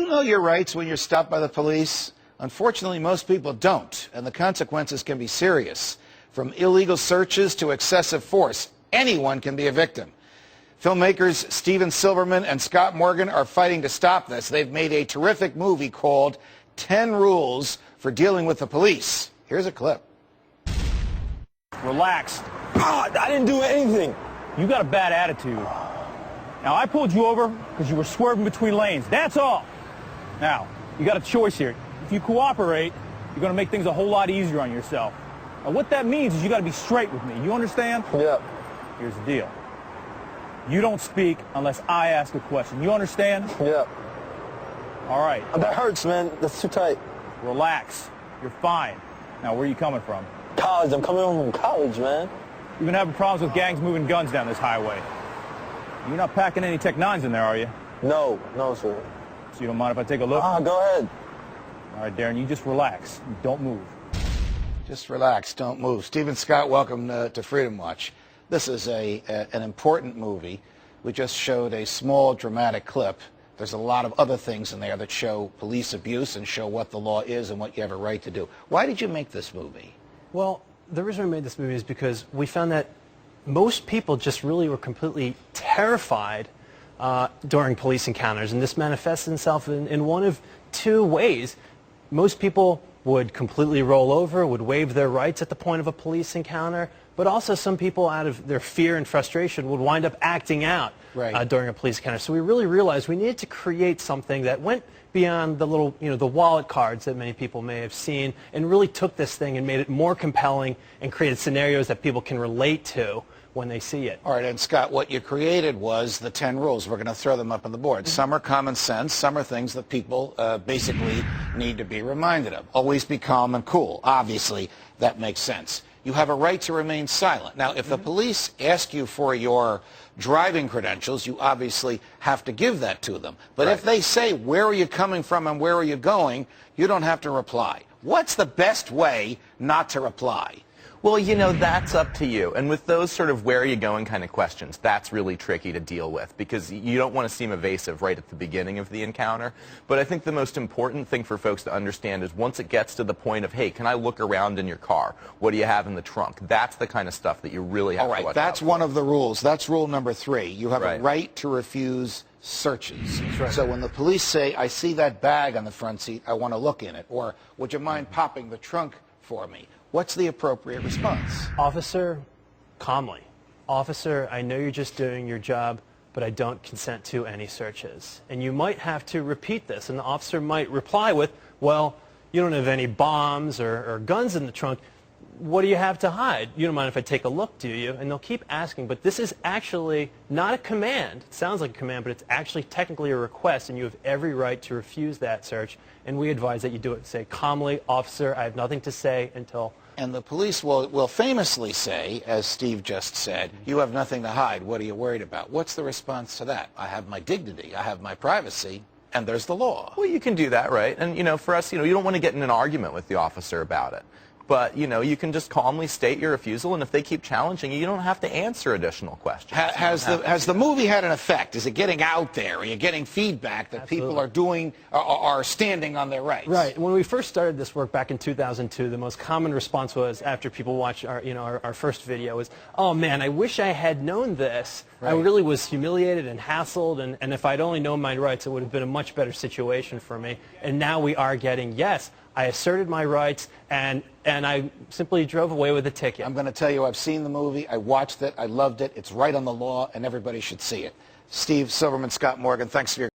you know your rights when you're stopped by the police? Unfortunately, most people don't, and the consequences can be serious. From illegal searches to excessive force, anyone can be a victim. Filmmakers Steven Silverman and Scott Morgan are fighting to stop this. They've made a terrific movie called 10 Rules for Dealing with the Police. Here's a clip. Relax. I didn't do anything. You got a bad attitude. Now, I pulled you over because you were swerving between lanes. That's all. Now, you got a choice here. If you cooperate, you're going to make things a whole lot easier on yourself. Now, what that means is you got to be straight with me. You understand? Yep. Here's the deal. You don't speak unless I ask a question. You understand? Yep. All right. That hurts, man. That's too tight. Relax. You're fine. Now, where are you coming from? College. I'm coming home from college, man. You've been having problems with gangs moving guns down this highway. You're not packing any Tech 9s in there, are you? No, sir. So you don't mind if I take a look? Go ahead. All right, Darren, you just relax. Don't move. Just relax, don't move. Stephen Scott, welcome to Freedom Watch. This is an important movie. We just showed a small dramatic clip. There's a lot of other things in there that show police abuse and show what the law is and what you have a right to do. Why did you make this movie? Well, the reason we made this movie is because we found that most people just really were completely terrified during police encounters, and this manifests itself in one of two ways. Most people would completely roll over, would waive their rights at the point of a police encounter, but also some people, out of their fear and frustration, would wind up acting out during a police encounter. So we really realized we needed to create something that went beyond the little, the wallet cards that many people may have seen, and really took this thing and made it more compelling and created scenarios that people can relate to when they see it. All right, and Scott, what you created was the 10 rules. We're going to throw them up on the board. Some are common sense. Some are things that people basically need to be reminded of. Always be calm and cool. Obviously, that makes sense. You have a right to remain silent. Now, if the police ask you for your driving credentials, you obviously have to give that to them. But if they say, where are you coming from and where are you going, you don't have to reply. What's the best way not to reply? Well, that's up to you. And with those sort of where are you going kind of questions, that's really tricky to deal with because you don't want to seem evasive right at the beginning of the encounter. But I think the most important thing for folks to understand is once it gets to the point of, hey, can I look around in your car? What do you have in the trunk? That's the kind of stuff that you really have to watch out for. That's one of the rules. That's rule number 3. You have a right to refuse searches. So when the police say, I see that bag on the front seat, I want to look in it, or would you mind popping the trunk for me? What's the appropriate response? Officer, calmly. Officer, I know you're just doing your job, but I don't consent to any searches. And you might have to repeat this, and the officer might reply with, well, you don't have any bombs or guns in the trunk. What do you have to hide? You don't mind if I take a look, do you? And they'll keep asking, but this is actually not a command. It sounds like a command, but it's actually technically a request, and you have every right to refuse that search. And we advise that you do it. Say, calmly, officer, I have nothing to say until... And the police will famously say, as Steve just said, you have nothing to hide. What are you worried about? What's the response to that? I have my dignity. I have my privacy. And there's the law. Well, you can do that, right? And, for us, you don't want to get in an argument with the officer about it. But, you can just calmly state your refusal, and if they keep challenging you, you don't have to answer additional questions. Has the movie had an effect? Is it getting out there? Are you getting feedback that people are standing on their rights? Right. When we first started this work back in 2002, the most common response was, after people watched our first video, was, oh man, I wish I had known this. I really was humiliated and hassled, and if I'd only known my rights, it would have been a much better situation for me. And now we are getting, yes, I asserted my rights, and I simply drove away with a ticket. I'm going to tell you, I've seen the movie, I watched it, I loved it, it's right on the law, and everybody should see it. Steve, Silverman, Scott Morgan, thanks for your